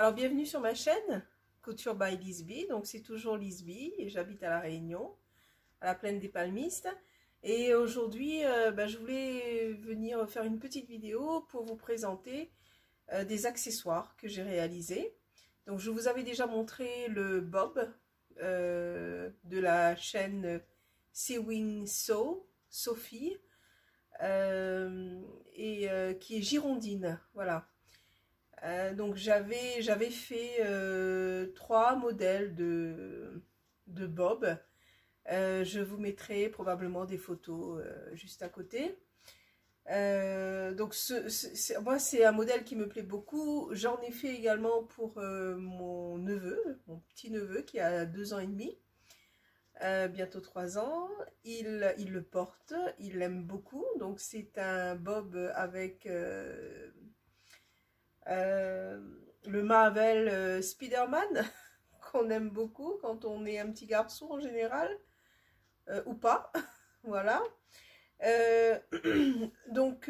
Alors bienvenue sur ma chaîne Couture by Lisby. Donc c'est toujours Lisby et j'habite à La Réunion, à la plaine des Palmistes. Et aujourd'hui je voulais venir faire une petite vidéo pour vous présenter des accessoires que j'ai réalisés. Donc je vous avais déjà montré le bob de la chaîne Sewing Sew, Sophie, qui est girondine, voilà. Donc j'avais fait 3 modèles de bob. Je vous mettrai probablement des photos juste à côté. Donc moi c'est un modèle qui me plaît beaucoup. J'en ai fait également pour mon neveu, mon petit neveu qui a 2 ans et demi, bientôt 3 ans. Il le porte, il l'aime beaucoup. Donc c'est un bob avec le Marvel Spider-Man qu'on aime beaucoup quand on est un petit garçon en général, ou pas, voilà. Donc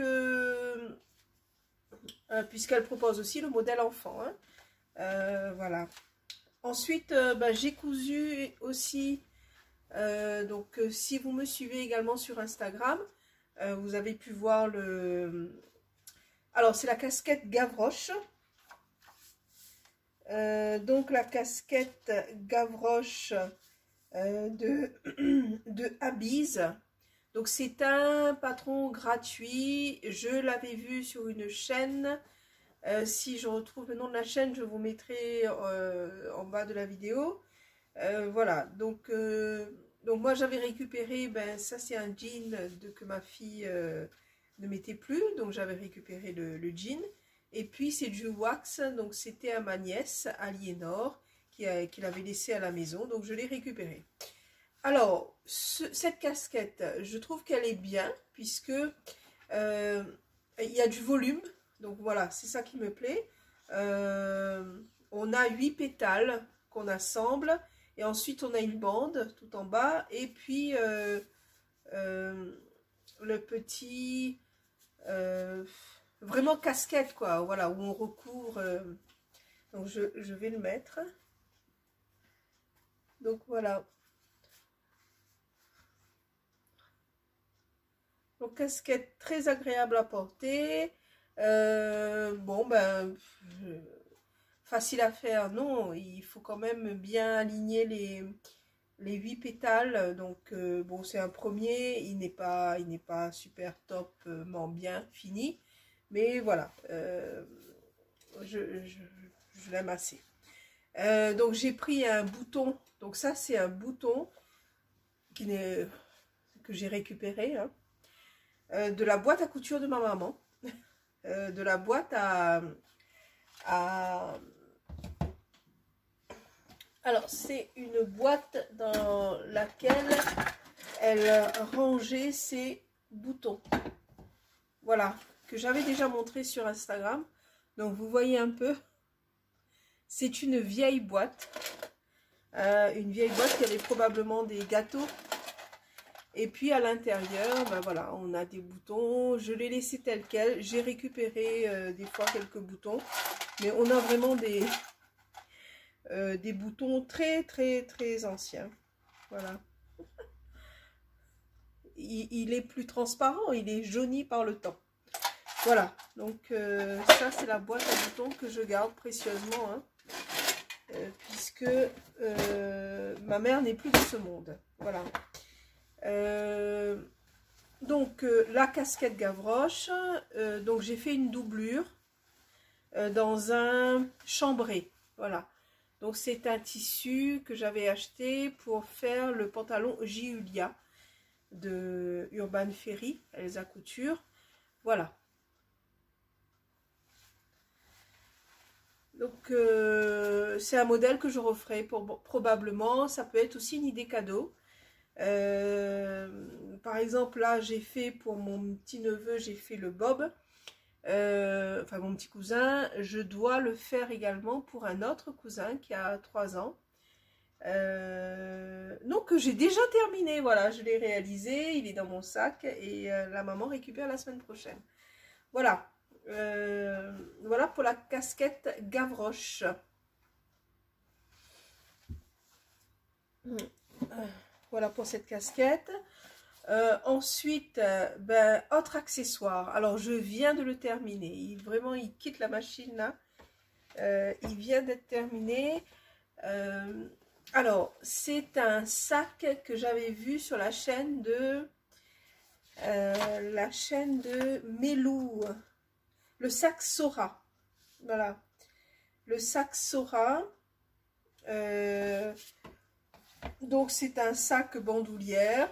puisqu'elle propose aussi le modèle enfant, hein. Voilà. Ensuite j'ai cousu aussi, donc si vous me suivez également sur Instagram, vous avez pu voir le... Alors, c'est la casquette Gavroche. Donc, la casquette Gavroche de Abiz. Donc, c'est un patron gratuit. Je l'avais vu sur une chaîne. Si je retrouve le nom de la chaîne, je vous mettrai en bas de la vidéo. Voilà. Donc moi, j'avais récupéré, ça, c'est un jean que ma fille... ne mettait plus, donc j'avais récupéré le jean. Et puis c'est du wax, donc c'était à ma nièce Aliénor qui l'avait laissé à la maison, donc je l'ai récupéré. Alors cette casquette, je trouve qu'elle est bien puisque il y a du volume, donc voilà, c'est ça qui me plaît. On a 8 pétales qu'on assemble et ensuite on a une bande tout en bas et puis le petit vraiment casquette quoi, voilà, où on recouvre. Donc je vais le mettre. Donc voilà. Donc casquette très agréable à porter. Bon facile à faire, non, il faut quand même bien aligner les 8 pétales. Donc bon, c'est un premier, il n'est pas super topement bien fini, mais voilà, je l'aime assez. Donc j'ai pris un bouton, donc ça c'est un bouton que j'ai récupéré, hein, de la boîte à couture de ma maman, de la boîte alors, c'est une boîte dans laquelle elle rangeait ses boutons. Voilà, que j'avais déjà montré sur Instagram. Donc, vous voyez un peu. C'est une vieille boîte. Une vieille boîte qui avait probablement des gâteaux. Et puis, à l'intérieur, voilà, on a des boutons. Je l'ai laissé tel quel. J'ai récupéré des fois quelques boutons. Mais on a vraiment des boutons très anciens, voilà. Il est plus transparent, il est jauni par le temps, voilà. Donc ça c'est la boîte à boutons que je garde précieusement, hein, puisque ma mère n'est plus de ce monde, voilà. Donc la casquette Gavroche, donc j'ai fait une doublure dans un chambré, voilà. Donc c'est un tissu que j'avais acheté pour faire le pantalon Giulia de Urban Ferry, Elsa Couture. Voilà. Donc c'est un modèle que je referai probablement. Ça peut être aussi une idée cadeau. Par exemple là j'ai fait pour mon petit neveu, j'ai fait le bob. Enfin mon petit cousin, je dois le faire également pour un autre cousin qui a 3 ans. Donc j'ai déjà terminé, voilà, je l'ai réalisé, il est dans mon sac et la maman récupère la semaine prochaine. Voilà, Voilà pour la casquette Gavroche. Voilà pour cette casquette. Ensuite, ben, autre accessoire. Alors, je viens de le terminer. Vraiment, il quitte la machine là. Il vient d'être terminé. Alors, c'est un sac que j'avais vu sur la chaîne de Melou. Le sac Sora. Voilà. Le sac Sora. Donc, c'est un sac bandoulière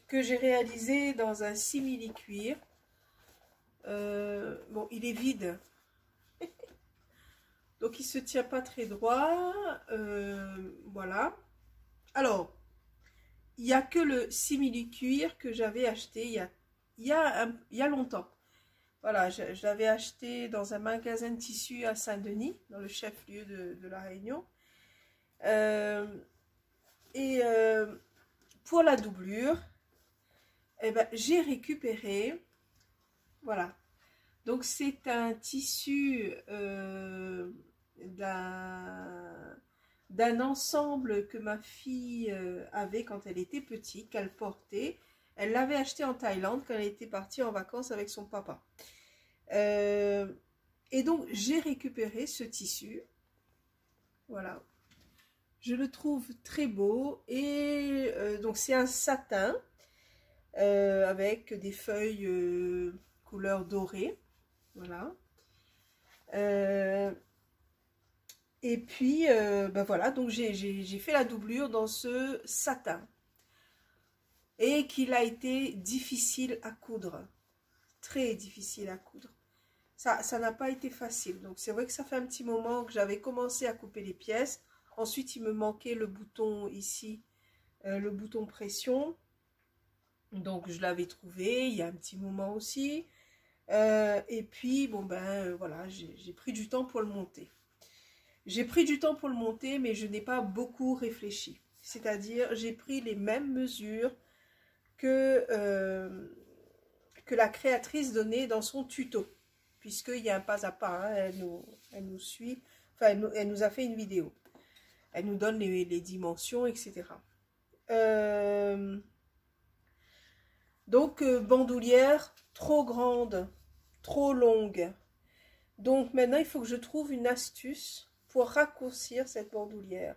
que j'ai réalisé dans un simili-cuir. Bon, il est vide. Donc, il ne se tient pas très droit. Voilà. Alors, il n'y a que le simili-cuir que j'avais acheté il y a longtemps. Voilà, je l'avais acheté dans un magasin de tissus à Saint-Denis, dans le chef-lieu de La Réunion. Pour la doublure, eh ben, j'ai récupéré, voilà, donc c'est un tissu d'un ensemble que ma fille avait quand elle était petite, qu'elle portait. Elle l'avait acheté en Thaïlande quand elle était partie en vacances avec son papa. Et donc j'ai récupéré ce tissu, voilà. Je le trouve très beau et donc c'est un satin avec des feuilles couleur dorée, voilà. Et puis ben voilà, donc j'ai fait la doublure dans ce satin et qu'il a été difficile à coudre, très difficile à coudre. Ça n'a pas été facile, donc c'est vrai que ça fait un petit moment que j'avais commencé à couper les pièces. Ensuite, il me manquait le bouton ici, le bouton pression. Donc, je l'avais trouvé il y a un petit moment aussi. Et puis, bon ben voilà, j'ai pris du temps pour le monter. J'ai pris du temps pour le monter, mais je n'ai pas beaucoup réfléchi. C'est-à-dire, j'ai pris les mêmes mesures que la créatrice donnait dans son tuto. Puisqu'il y a un pas à pas, hein, elle nous suit, enfin, elle nous a fait une vidéo. Elle nous donne les dimensions, etc. Donc, bandoulière trop grande, trop longue. Donc, maintenant, il faut que je trouve une astuce pour raccourcir cette bandoulière.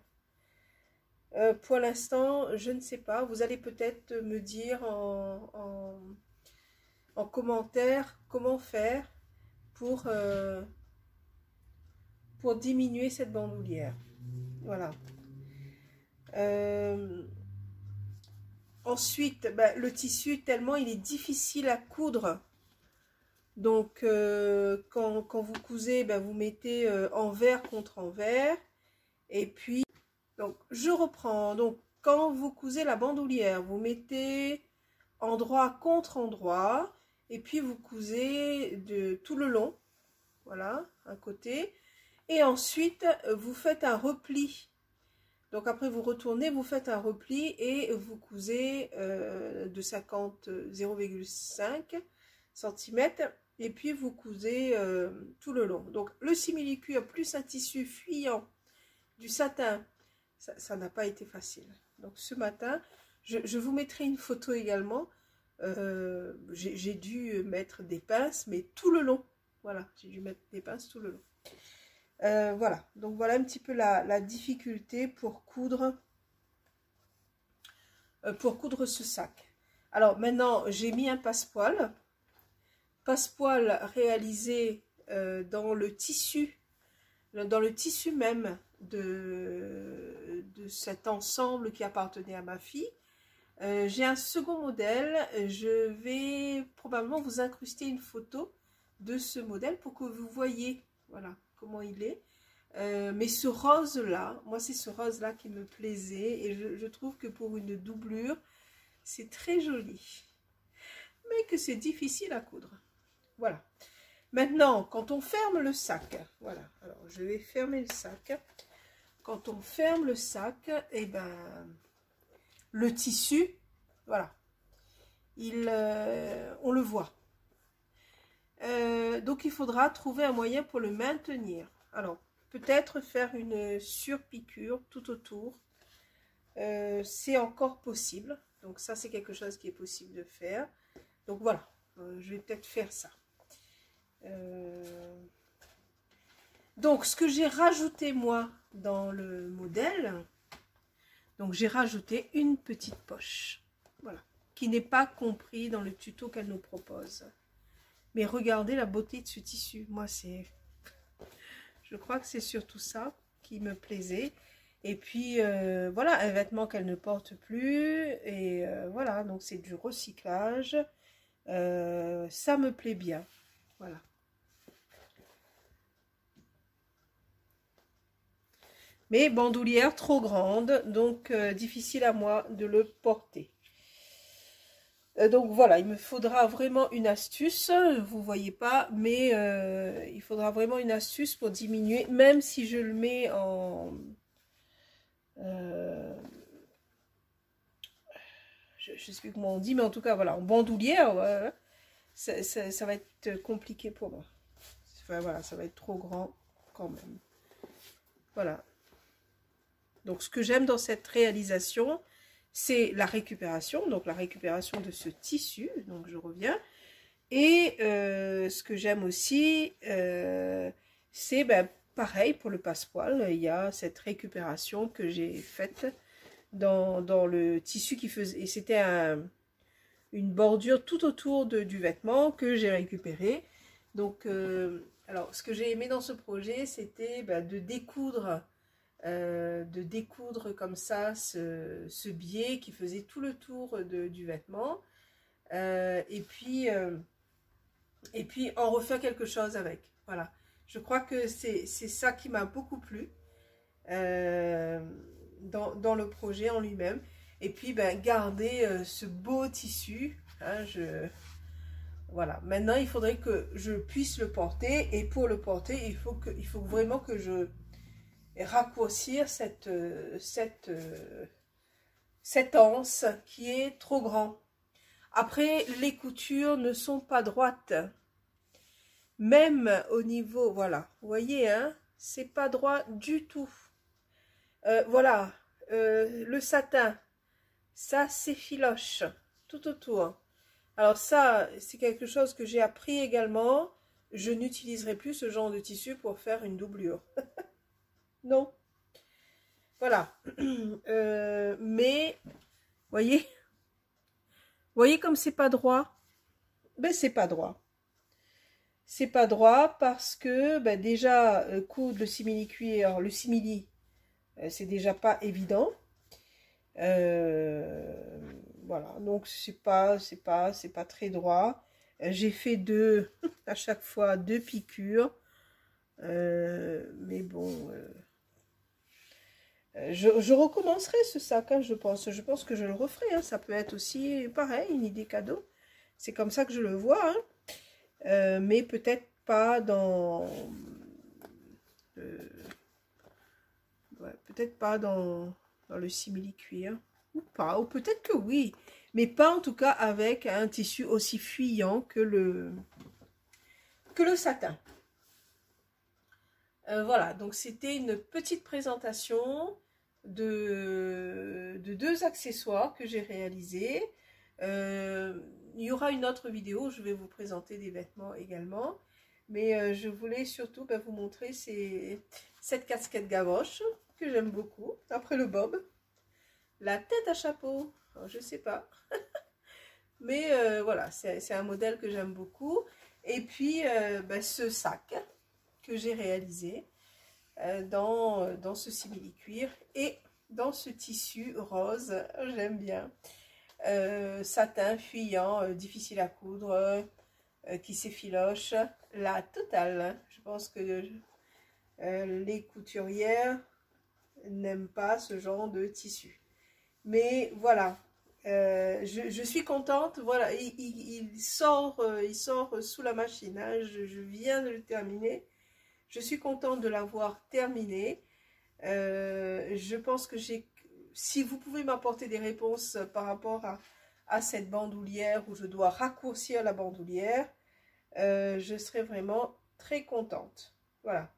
Pour l'instant, je ne sais pas. Vous allez peut-être me dire en commentaire comment faire pour diminuer cette bandoulière. Voilà. Ensuite, ben, le tissu, tellement il est difficile à coudre. Donc, quand vous cousez, ben, vous mettez envers contre envers. Et puis, donc, je reprends. Donc, quand vous cousez la bandoulière, vous mettez endroit contre endroit. Et puis, vous cousez tout le long. Voilà, un côté. Et ensuite, vous faites un repli. Donc après vous retournez, vous faites un repli et vous cousez de 0,5 cm et puis vous cousez tout le long. Donc le simili-cuir plus un tissu fuyant du satin, ça n'a pas été facile. Donc ce matin, je vous mettrai une photo également. J'ai dû mettre des pinces, mais tout le long. Voilà, j'ai dû mettre des pinces tout le long. Voilà, donc voilà un petit peu la difficulté pour coudre ce sac. Alors maintenant, j'ai mis un passepoil réalisé dans le tissu même de cet ensemble qui appartenait à ma fille. J'ai un second modèle, je vais probablement vous incruster une photo de ce modèle pour que vous voyez, voilà, comment il est. Mais ce rose là, moi c'est ce rose là qui me plaisait et je trouve que pour une doublure c'est très joli, mais que c'est difficile à coudre. Voilà. Maintenant, quand on ferme le sac, voilà, alors je vais fermer le sac. Quand on ferme le sac, et ben le tissu, voilà, on le voit. Donc il faudra trouver un moyen pour le maintenir. Alors peut-être faire une surpiqûre tout autour. C'est encore possible. Donc ça c'est quelque chose qui est possible de faire. Donc voilà, je vais peut-être faire ça. Donc ce que j'ai rajouté moi dans le modèle, donc j'ai rajouté une petite poche. Voilà, qui n'est pas compris dans le tuto qu'elle nous propose. Mais regardez la beauté de ce tissu. Moi, je crois que c'est surtout ça qui me plaisait. Et puis, voilà, un vêtement qu'elle ne porte plus. Et voilà, donc c'est du recyclage. Ça me plaît bien. Voilà. Mais bandoulière trop grande, donc difficile à moi de le porter. Donc voilà, il me faudra vraiment une astuce, vous voyez pas, mais il faudra vraiment une astuce pour diminuer, même si je le mets en... je ne sais plus comment on dit, mais en tout cas, voilà, en bandoulière, ça va être compliqué pour moi. Enfin, voilà, ça va être trop grand quand même. Voilà. Donc ce que j'aime dans cette réalisation, c'est la récupération, donc la récupération de ce tissu, donc je reviens. Et ce que j'aime aussi, c'est pareil pour le passepoil, il y a cette récupération que j'ai faite dans le tissu qui faisait, et c'était une bordure tout autour du vêtement que j'ai récupéré. Donc, alors ce que j'ai aimé dans ce projet, c'était de découdre comme ça ce biais qui faisait tout le tour du vêtement et puis en refaire quelque chose avec. Voilà, je crois que c'est ça qui m'a beaucoup plu dans le projet en lui-même. Et puis garder ce beau tissu, hein, voilà. Maintenant il faudrait que je puisse le porter, et pour le porter il faut vraiment que je raccourcir cette anse qui est trop grand. Après, les coutures ne sont pas droites. Même au niveau, voilà, vous voyez, hein, c'est pas droit du tout. Voilà, le satin, ça s'effiloche tout autour. Alors ça, c'est quelque chose que j'ai appris également. Je n'utiliserai plus ce genre de tissu pour faire une doublure. Non. Voilà. Mais, voyez comme c'est pas droit. Ben, c'est pas droit. C'est pas droit parce que déjà, coudre le simili-cuir, le simili, c'est déjà pas évident. Voilà, donc c'est pas très droit. J'ai fait à chaque fois deux piqûres. Mais bon... je recommencerai ce sac, hein, je pense. Je pense que je le referai. Hein. Ça peut être aussi pareil, une idée cadeau. C'est comme ça que je le vois. Hein. Mais peut-être pas dans... peut-être pas dans le simili-cuir. Ou pas. Ou peut-être que oui. Mais pas en tout cas avec un tissu aussi fuyant que le satin. Voilà, donc c'était une petite présentation de deux accessoires que j'ai réalisés. Il y aura une autre vidéo, je vais vous présenter des vêtements également. Mais je voulais surtout vous montrer cette casquette gavroche que j'aime beaucoup, après le bob. La tête à chapeau, alors, je sais pas. Mais voilà, c'est un modèle que j'aime beaucoup. Et puis ce sac que j'ai réalisé dans ce simili-cuir et dans ce tissu rose, j'aime bien. Satin, fuyant, difficile à coudre, qui s'effiloche, la totale. Je pense que les couturières n'aiment pas ce genre de tissu. Mais voilà, je suis contente. Voilà, il sort sous la machine. Hein, je viens de le terminer. Je suis contente de l'avoir terminé. Je pense que si vous pouvez m'apporter des réponses par rapport à cette bandoulière où je dois raccourcir la bandoulière, je serai vraiment très contente. Voilà.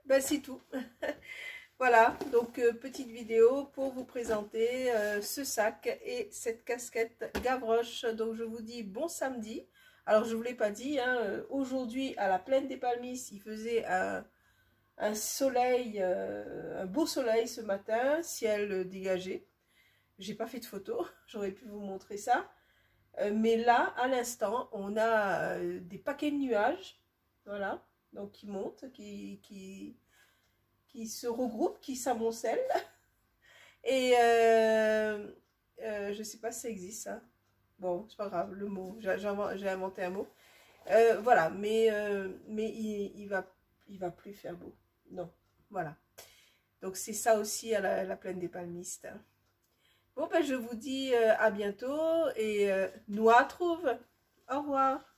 Ben, c'est tout. Voilà, donc petite vidéo pour vous présenter ce sac et cette casquette Gavroche. Donc je vous dis bon samedi. Alors je ne vous l'ai pas dit, hein, aujourd'hui à la plaine des Palmistes, il faisait un soleil, un beau soleil ce matin, ciel dégagé. J'ai pas fait de photo, j'aurais pu vous montrer ça. Mais là, à l'instant, on a des paquets de nuages, voilà, donc qui montent, qui se regroupent, qui s'amoncellent. Et je sais pas si ça existe, ça. Bon, c'est pas grave, le mot, j'ai inventé un mot. Voilà, mais il va plus faire beau. Non, voilà. Donc c'est ça aussi à la plaine des Palmistes. Bon, ben je vous dis à bientôt et nous à trouve. Au revoir.